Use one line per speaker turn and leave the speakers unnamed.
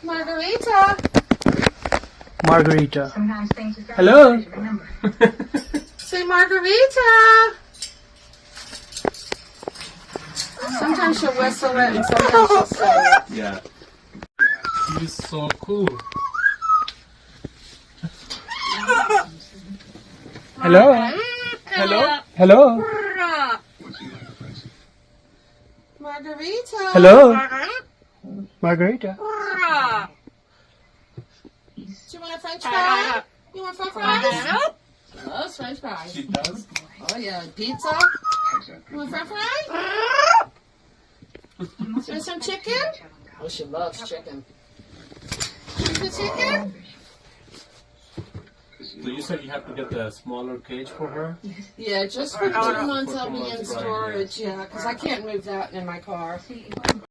Margarita.
Margarita. Hello.
Say Margarita. Sometimes she'll whistle it and sometimes she'll say it.
Yeah. He's so cool.
Hello.
Hello?
Hello.
Margarita.
Hello. Margarita.
Do you want a French fry? You want French fries? Oh, French fries.
She does?
Oh yeah, pizza. You want French fries? Want some chicken? Oh, she loves chicken. Want the chicken?
So you said you have to get the smaller cage for her?
Yeah, just for 2 months I'll be in storage. Yeah, because I can't move that in my car.